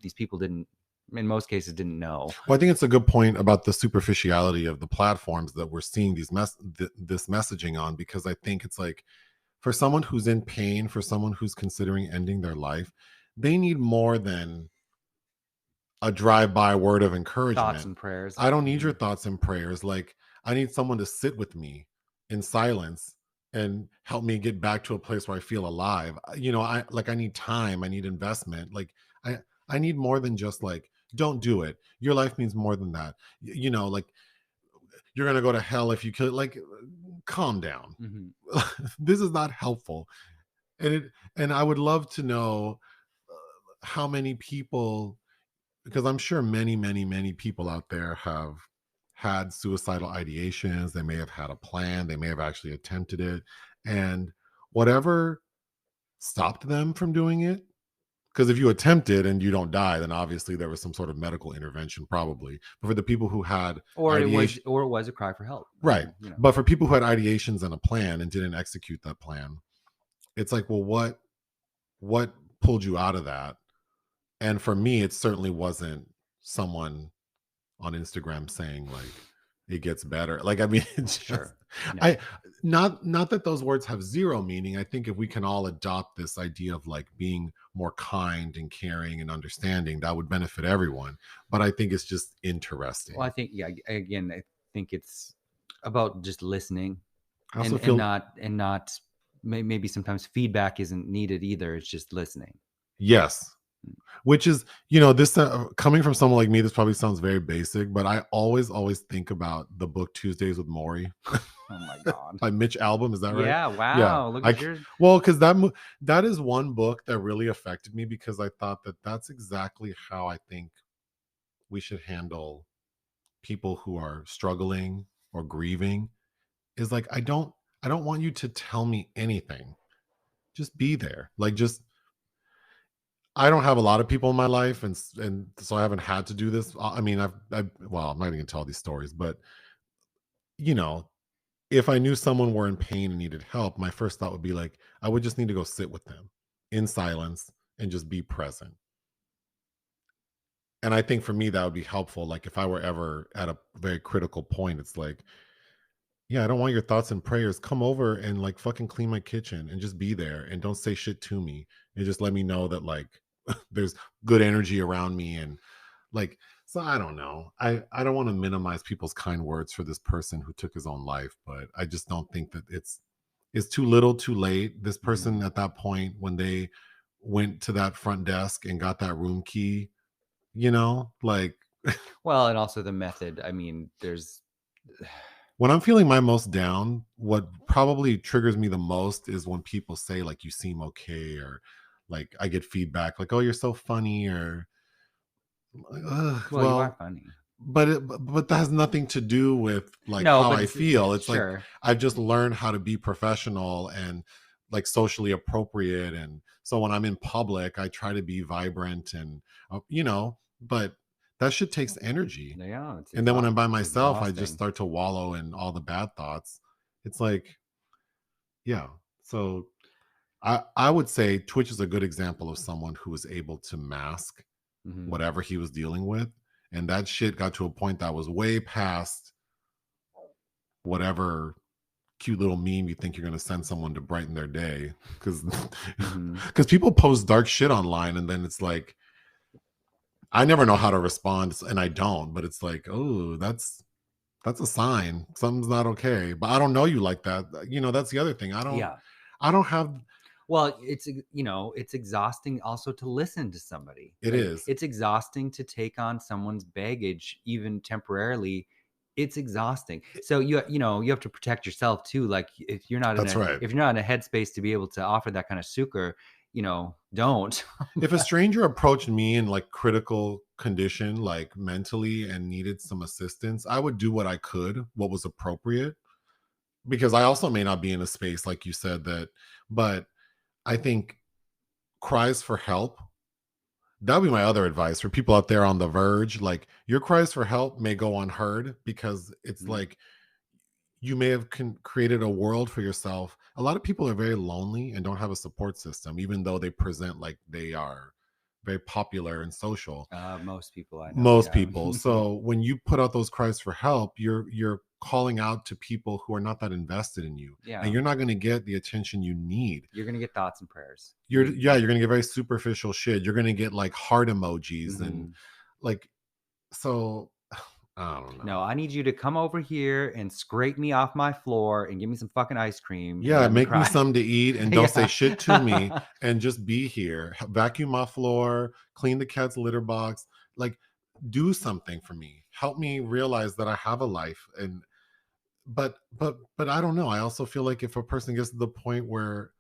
these people didn't, in most cases, didn't know. Well, I think it's a good point about the superficiality of the platforms that we're seeing this messaging on, because I think it's like, for someone who's in pain, for someone who's considering ending their life, they need more than a drive-by word of Thoughts encouragement. and prayers. I don't need your Mhm. thoughts and prayers. Like, I need someone to sit with me in silence and help me get back to a place where I feel alive. I need time, I need investment. Like, I need more than just like, don't do it. Your life means more than that. Like, you're going to go to hell if you kill, like, calm down. Mhm. This is not helpful. And I would love to know how many people, because I'm sure many, many, many people out there have had suicidal ideations. They may have had a plan. They may have actually attempted it. And whatever stopped them from doing it, Because if you attempt it and you don't die, then obviously there was some sort of medical intervention, probably. But for the people who had Or ideation, it was a cry for help. right? You know. But for people who had ideations and a plan and didn't execute that plan, it's like, well, what pulled you out of that? And for me, it certainly wasn't someone on Instagram saying like it gets better. Like, I mean, it's just, Sure. No. I not that those words have zero meaning. I think if we can all adopt this idea of like being more kind and caring and understanding, that would benefit everyone. But I think it's just interesting. Well, I think again, I think it's about just listening, I also and feel not maybe sometimes feedback isn't needed either. It's just listening. yes. Which is, this coming from someone like me, this probably sounds very basic, but I always think about the book Tuesdays with Maury. Oh my God. By Mitch Albom, is that right? Yeah, wow. Yeah. Look at yours. Well, because that is one book that really affected me, because I thought that that's exactly how I think we should handle people who are struggling or grieving. Is like, I don't want you to tell me anything. Just be there. Like, just, I don't have a lot of people in my life, and so I haven't had to do this. I mean, well, I'm not even gonna tell these stories, but you know, if I knew someone were in pain and needed help, my first thought would be like, I would just need to go sit with them in silence and just be present. And I think for me that would be helpful. Like, if I were ever at a very critical point, it's like, yeah, I don't want your thoughts and prayers. Come over and like fucking clean my kitchen and just be there and don't say shit to me, and just let me know that like there's good energy around me. And like, so I don't know. I don't want to minimize people's kind words for this person who took his own life, but I just don't think that it's too little, too late. This person at that point, when they went to that front desk and got that room key, like Well, and also the method. I mean, there's when I'm feeling my most down, what probably triggers me the most is when people say like, you seem okay, or like I get feedback like, oh, you're so funny, or well, you well, are funny. but that has nothing to do with like No, how but I feel. It's like sure. I've just learned how to be professional and like socially appropriate, and so when I'm in public, I try to be vibrant and but that shit takes energy. Yeah, it's And then when I'm by it's myself, I just exhausting. start to wallow in all the bad thoughts. It's like, yeah. So I would say Twitch is a good example of someone who was able to mask Mhm. whatever he was dealing with. And that shit got to a point that was way past whatever cute little meme you think you're going to send someone to brighten their day. Because Mhm. people post dark shit online, and then it's like, I never know how to respond, and I don't, but it's like, oh, that's a sign something's not okay. But I don't know you like that. That's the other thing. Yeah. I don't have. Well, it's exhausting also to listen to somebody. It Like, is. it's exhausting to take on someone's baggage, even temporarily. It's exhausting. So you have to protect yourself too. Like, if you're not That's right. if you're not in a headspace to be able to offer that kind of succor, don't. If a stranger approached me in like critical condition, like mentally, and needed some assistance, I would do what I could, what was appropriate, because I also may not be in a space like you said that. But I think cries for help, that would be my other advice for people out there on the verge. Like, your cries for help may go unheard, because it's like you may have created a world for yourself. A lot of people are very lonely and don't have a support system, even though they present like they are very popular and social. Most people I know. Most Yeah. people. So when you put out those cries for help, you're calling out to people who are not that invested in you, Yeah. and you're not going to get the attention you need. You're gonna get thoughts and prayers. You're going to get very superficial shit. You're going to get like heart emojis and like, so I don't know. No, I need you to come over here and scrape me off my floor and give me some fucking ice cream. and Yeah, let make me cry. something to eat and don't say Yeah. shit to me, and just be here. Vacuum my floor, clean the cat's litter box, like do something for me. Help me realize that I have a life. And but I don't know. I also feel like if a person gets to the point where,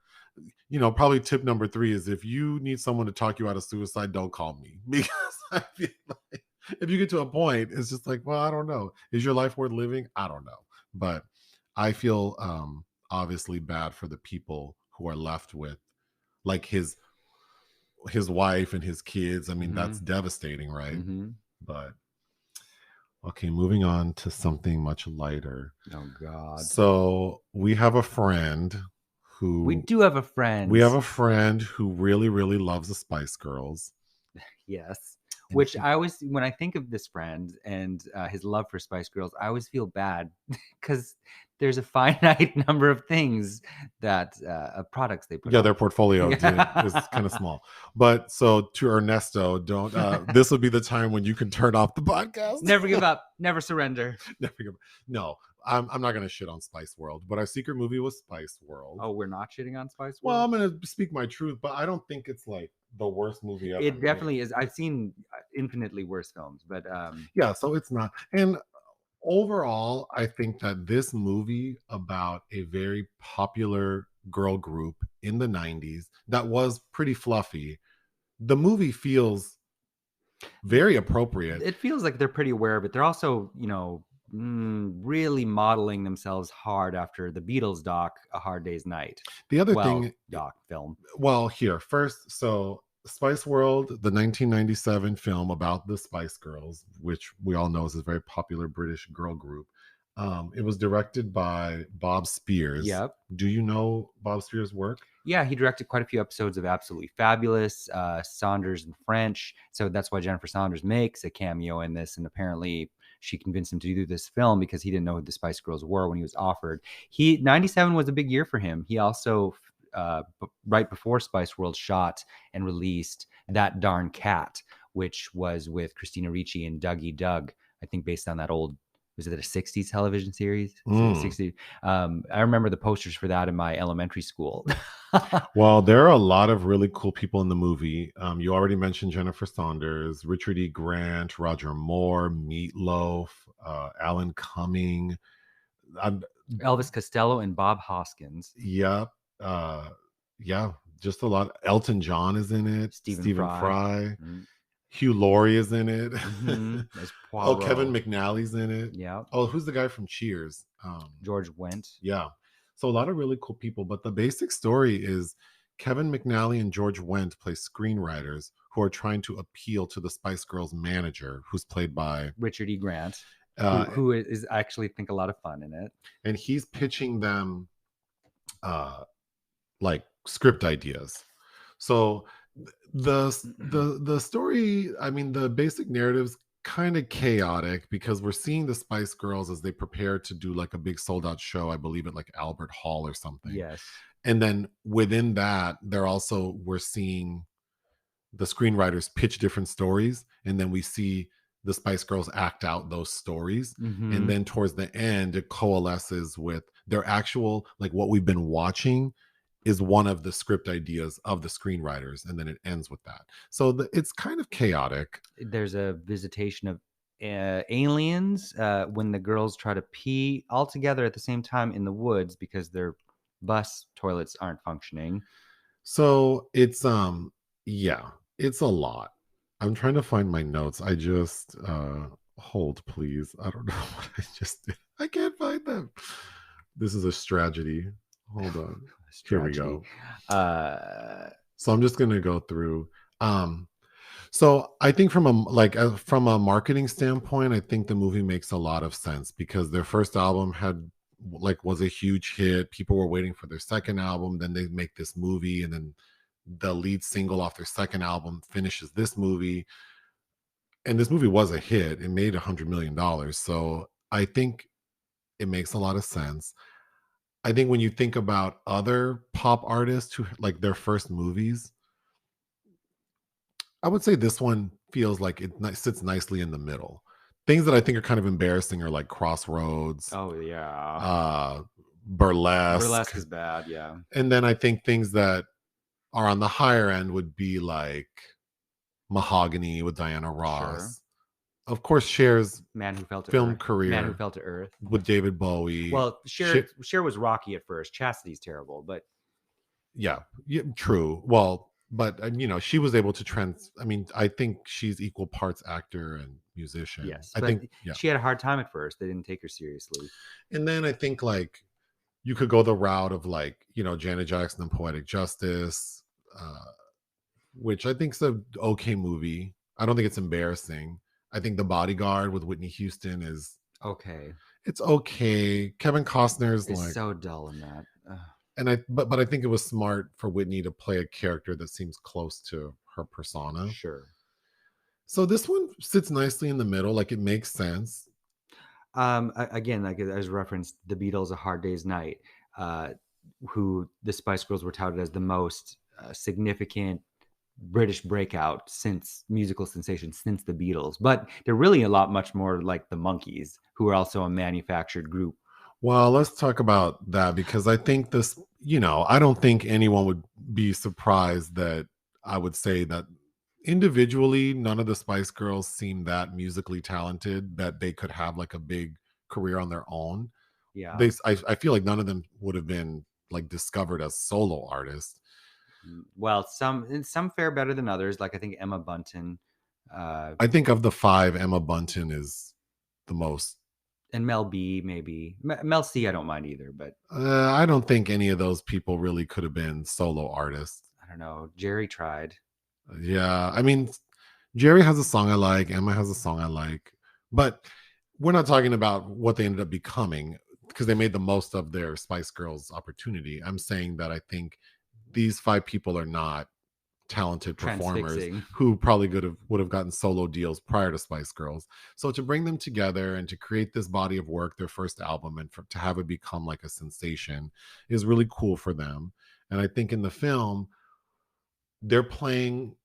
probably tip number 3 is, if you need someone to talk you out of suicide, don't call me. Because I feel like if you get to a point, it's just like, well, I don't know. Is your life worth living? I don't know. But I feel obviously bad for the people who are left with like his his wife and his kids. I mean, Mhm. that's devastating, right? Mm-hmm. But okay, moving on to something much lighter. Oh God. So we have a friend who We do have a friend. we have a friend who really, really loves the Spice Girls. Yes. And Which he- I always, when I think of this friend and his love for Spice Girls, I always feel bad because there's a finite number of things that of products they put yeah, out. their portfolio is kind of small. But so to Ernesto, don't this will be the time when you can turn off the podcast. Never give up, never surrender. Never give up. No, I'm not gonna shit on Spice World, but our secret movie was Spice World. Oh, we're not shitting on Spice Well, World? I'm gonna speak my truth, but I don't think it's like the worst movie ever. It made. definitely is. I've seen infinitely worse films, but Yeah, so it's not. And overall, I think that this movie about a very popular girl group in the 90s that was pretty fluffy, the movie feels very appropriate. it feels like they're pretty aware of it. They're also, really modeling themselves hard after the Beatles doc, A Hard Day's Night. The other thing, doc film. well, here first, so Spice World, the 1997 film about the Spice Girls, which we all know is a very popular British girl group. It was directed by Bob Spears. Yep. Do you know Bob Spears' work? Yeah, he directed quite a few episodes of Absolutely Fabulous, Saunders and French. So that's why Jennifer Saunders makes a cameo in this. And apparently she convinced him to do this film because he didn't know who the Spice Girls were when he was offered. 97 was a big year for him. He also, right before Spice World, shot and released That Darn Cat, which was with Christina Ricci and Dougie Doug, I think based on that old, was it a 60s television series? 60s. I remember the posters for that in my elementary school. Well, there are a lot of really cool people in the movie. You already mentioned Jennifer Saunders, Richard E. Grant, Roger Moore, Meatloaf, Alan Cumming. Elvis Costello and Bob Hoskins. Yep. Yeah, just a lot. Elton John is in it. Stephen Fry. Mm-hmm. Hugh Laurie is in it. Oh, Kevin McNally's in it. Yeah. Oh, who's the guy from Cheers? George Wendt. Yeah. So a lot of really cool people, but the basic story is Kevin McNally and George Wendt play screenwriters who are trying to appeal to the Spice Girls manager, who's played by Richard E. Grant, who is actually, think, a lot of fun in it. And he's pitching them like script ideas. So the story, I mean, the basic narrative's kind of chaotic because we're seeing the Spice Girls as they prepare to do like a big sold out show, I believe at like Albert Hall or something. Yes. And then within that, we're seeing the screenwriters pitch different stories, and then we see the Spice Girls act out those stories. Mm-hmm. And then towards the end, it coalesces with their actual, like what we've been watching is one of the script ideas of the screenwriters, and then it ends with that. So it's kind of chaotic. There's a visitation of aliens when the girls try to pee all together at the same time in the woods because their bus toilets aren't functioning. So it's yeah, it's a lot. I'm trying to find my notes. I just hold, please. I don't know what I just did. I can't find them. This is a strategy. Hold on. Here we go. So I'm just gonna go through. So I think from a marketing standpoint, I think the movie makes a lot of sense because their first album was a huge hit. People were waiting for their second album. Then they make this movie, and then the lead single off their second album finishes this movie. And this movie was a hit. It made $100 million. So I think it makes a lot of sense. I think when you think about other pop artists who like their first movies, I would say this one feels like it sits nicely in the middle. Things that I think are kind of embarrassing are like Crossroads. Oh yeah. Burlesque. Burlesque is bad, yeah. And then I think things that are on the higher end would be like Mahogany with Diana Ross. Sure. Of course, Cher's Man Who Fell to film Earth. career. Man Who Fell to Earth. With David Bowie. Well, Cher was rocky at first. Chastity's terrible, but... Yeah, true. Well, but, she was able to I think she's equal parts actor and musician. Yes, I think she had a hard time at first. They didn't take her seriously. And then I think, like, you could go the route of, like, Janet Jackson and Poetic Justice, which I think is a okay movie. I don't think it's embarrassing. I think The Bodyguard with Whitney Houston is Okay. it's okay. Kevin Costner's It's like, so dull in that. Ugh. and but I think it was smart for Whitney to play a character that seems close to her persona. Sure. So this one sits nicely in the middle, like it makes sense. Again, like as referenced, the Beatles, A Hard Day's Night, who the Spice Girls were touted as the most significant British breakout since musical sensation since the Beatles, but they're really a lot much more like the Monkees, who are also a manufactured group. Well, let's talk about that because I think this, I don't think anyone would be surprised that I would say that individually, none of the Spice Girls seem that musically talented that they could have like a big career on their own. Yeah. I feel like none of them would have been like discovered as solo artists. Well, some fare better than others. Like I think Emma Bunton, I think of the five, Emma Bunton is the most. and Mel B, maybe Mel C. I don't mind either, but I don't think any of those people really could have been solo artists. I don't know. Jerry tried. Yeah, I mean, Jerry has a song I like, Emma has a song I like, but we're not talking about what they ended up becoming because they made the most of their Spice Girls opportunity. I'm saying that I think these five people are not talented performers Transfixing. who probably would have gotten solo deals prior to Spice Girls. So to bring them together and to create this body of work, their first album, and to have it become like a sensation is really cool for them. And I think in the film, they're playing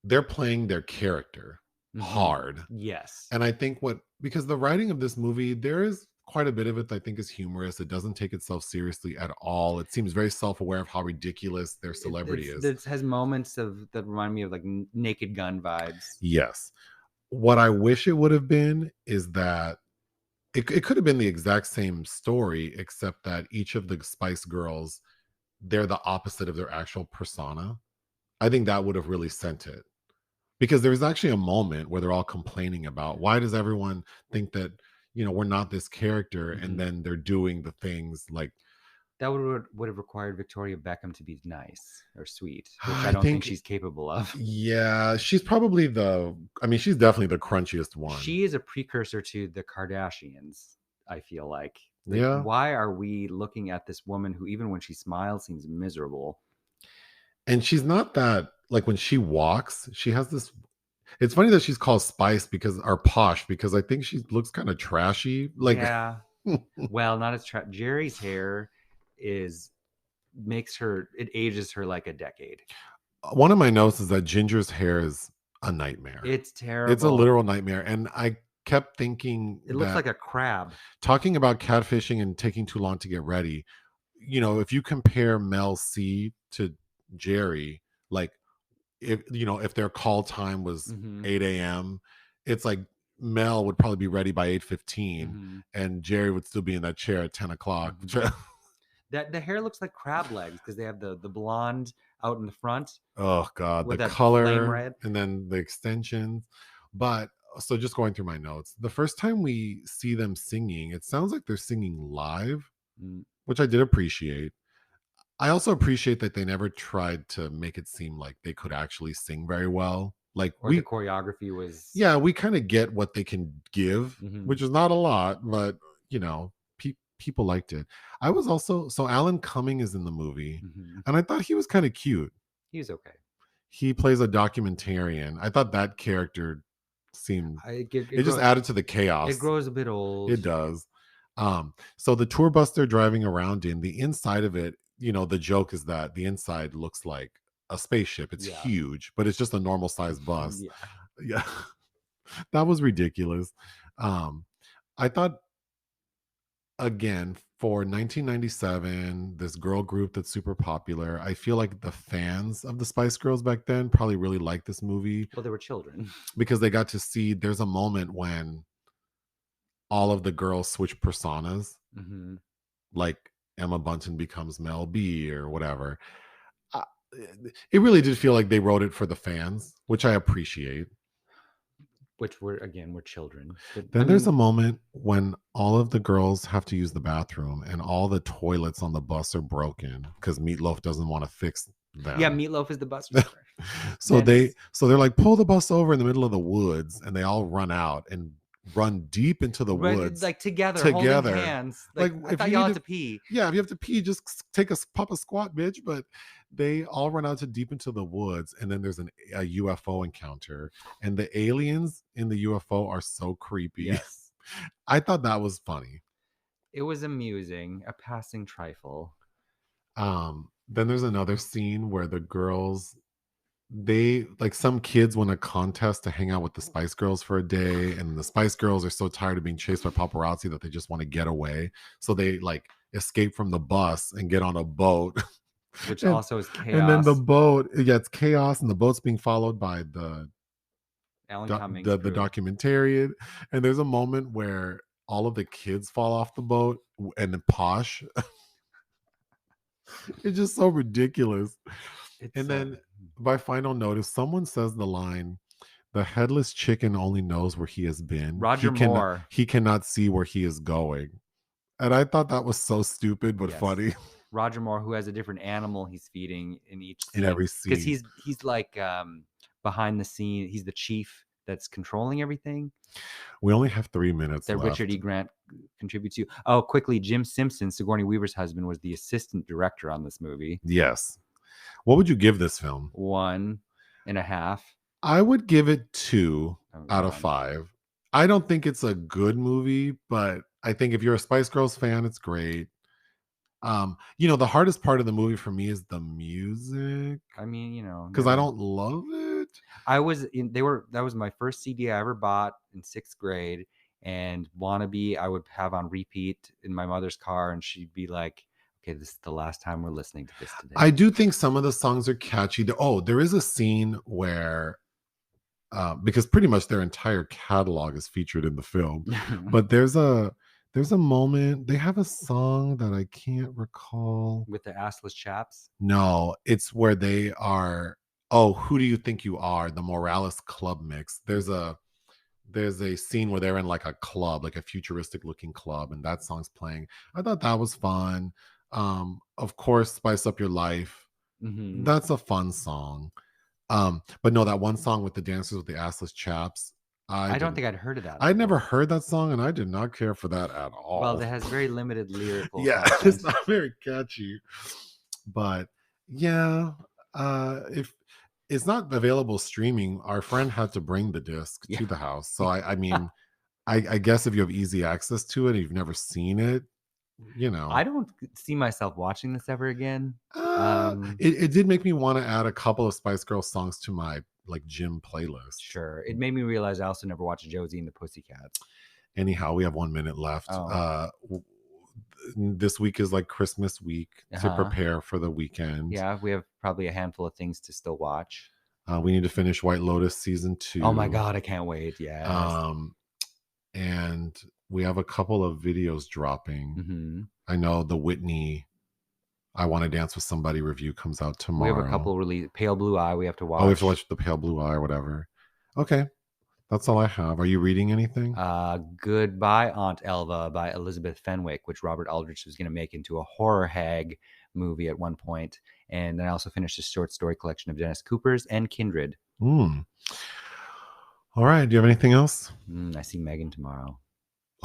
their character hard. Yes. And I think because the writing of this movie, there is quite a bit of it that I think is humorous. It doesn't take itself seriously at all. It seems very self-aware of how ridiculous their celebrity is. It has moments that remind me of like Naked Gun vibes. Yes. What I wish it would have been is that it could have been the exact same story, except that each of the Spice Girls, they're the opposite of their actual persona. I think that would have really sent it. Because there's actually a moment where they're all complaining about why does everyone think that, we're not this character, and then they're doing the things like that would have required Victoria Beckham to be nice or sweet, which I don't think she's capable of. Yeah, she's probably she's definitely the crunchiest one. She is a precursor to the Kardashians, I feel like. Yeah. Why are we looking at this woman who, even when she smiles, seems miserable? And she's not that, like when she walks, she has this. It's funny that she's called Spice or posh because I think she looks kind of trashy. Like, yeah. Well, not as Jerry's hair it ages her like a decade. One of my notes is that Ginger's hair is a nightmare. It's terrible. It's a literal nightmare. And I kept thinking it looks like a crab. Talking about catfishing and taking too long to get ready, if you compare Mel C to Jerry, like if their call time was 8 a.m., it's like Mel would probably be ready by 8:15 and Jerry would still be in that chair at 10 o'clock. That the hair looks like crab legs because they have the blonde out in the front. Oh God, the color and then the extensions. But so just going through my notes, the first time we see them singing, it sounds like they're singing live, which I did appreciate. I also appreciate that they never tried to make it seem like they could actually sing very well. Like the choreography was. Yeah, we kind of get what they can give, which is not a lot, but people liked it. I was also Alan Cumming is in the movie, and I thought he was kind of cute. He was okay. He plays a documentarian. I thought that character seemed it just added to the chaos. It grows a bit old. It does. So the tour bus they're driving around in, the inside of it, the joke is that the inside looks like a spaceship. It's huge, but it's just a normal sized bus. Yeah. That was ridiculous. I thought, again, for 1997, this girl group that's super popular, I feel like the fans of the Spice Girls back then probably really liked this movie. Well, they were children. Because they got to see, there's a moment when all of the girls switch personas. Like Emma Bunton becomes Mel B or whatever. It really did feel like they wrote it for the fans, which I appreciate. Which we're children. But, then there's a moment when all of the girls have to use the bathroom and all the toilets on the bus are broken because Meatloaf doesn't want to fix them. Yeah, Meatloaf is the bus driver. So Dennis. they're like, pull the bus over in the middle of the woods, and they all run out and run deep into the Right, woods like together, holding hands. Like, I if thought you y'all need had to pee. yeah, if you have to pee, just pop a squat, bitch. But they all run out to deep into the woods, and then there's a UFO encounter, and the aliens in the UFO are so creepy. Yes. I thought that was funny. It was amusing, a passing trifle. Then there's another scene where the girls, they like, some kids won a contest to hang out with the Spice Girls for a day, and the Spice Girls are so tired of being chased by paparazzi that they just want to get away. So they like escape from the bus and get on a boat. Which And- also is chaos. And then the boat, yeah, it's chaos, and the boat's being followed by the Alan the Cummings the crew. documentarian. And there's a moment where all of the kids fall off the boat, and then Posh. It's just so ridiculous. And then by final notice, someone says the line, "The headless chicken only knows where he has been. Roger Moore. He cannot see where he is going." And I thought that was so stupid, but Yes. funny. Roger Moore, who has a different animal he's feeding in each scene. In every Because scene. he's like behind the scene. He's the chief that's controlling everything. We only have 3 minutes That left. Richard E. Grant contributes to. Oh, quickly, Jim Simpson, Sigourney Weaver's husband, was the assistant director on this movie. Yes. What would you give this film? 1.5. I would give it 2 Oh, out of God. 5. I don't think it's a good movie, but I think if you're a Spice Girls fan, it's great. The hardest part of the movie for me is the music, I mean, because I don't love it. That was my first CD I ever bought in 6th grade, and Wannabe I would have on repeat in my mother's car, and she'd be like, okay, this is the last time we're listening to this today. I do think some of the songs are catchy. There is a scene where, because pretty much their entire catalog is featured in the film, but there's a moment, they have a song that I can't recall. With the assless chaps. No, it's where they are, Who Do You Think You Are? The Morales Club mix. There's a scene where they're in like a club, like a futuristic looking club, and that song's playing. I thought that was fun. Of course, Spice Up Your Life. Mm-hmm. That's a fun song. But no, that one song with the dancers with the assless chaps. I don't think I'd heard of that. I'd never heard that song, and I did not care for that at all. Well, it has very limited lyrical. Yeah, content. it's not very catchy. But yeah, if it's not available streaming, our friend had to bring the disc to the house. So I mean, I guess if you have easy access to it, and you've never seen it, I don't see myself watching this ever again. It did make me want to add a couple of Spice Girls songs to my like gym playlist. Sure, it made me realize I also never watched Josie and the Pussycats. Anyhow, we have 1 minute left. This week is like Christmas week to prepare for the weekend. Yeah, we have probably a handful of things to still watch. We need to finish White Lotus season 2. Oh my God, I can't wait. Yeah. And we have a couple of videos dropping. Mm-hmm. I know the Whitney I Want to Dance with Somebody review comes out tomorrow. We have a couple release. Pale Blue Eye we have to watch. Oh, we have to watch the Pale Blue Eye or whatever. Okay. That's all I have. Are you reading anything? Goodbye, Aunt Elva by Elizabeth Fenwick, which Robert Aldrich was going to make into a horror hag movie at one point. And then I also finished a short story collection of Dennis Cooper's and Kindred. All right. Do you have anything else? I see Megan tomorrow.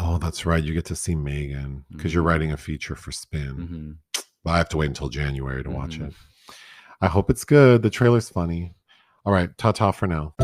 Oh, that's right. You get to see Megan because you're writing a feature for Spin. Mm-hmm. But I have to wait until January to watch it. I hope it's good. The trailer's funny. All right. Ta-ta for now.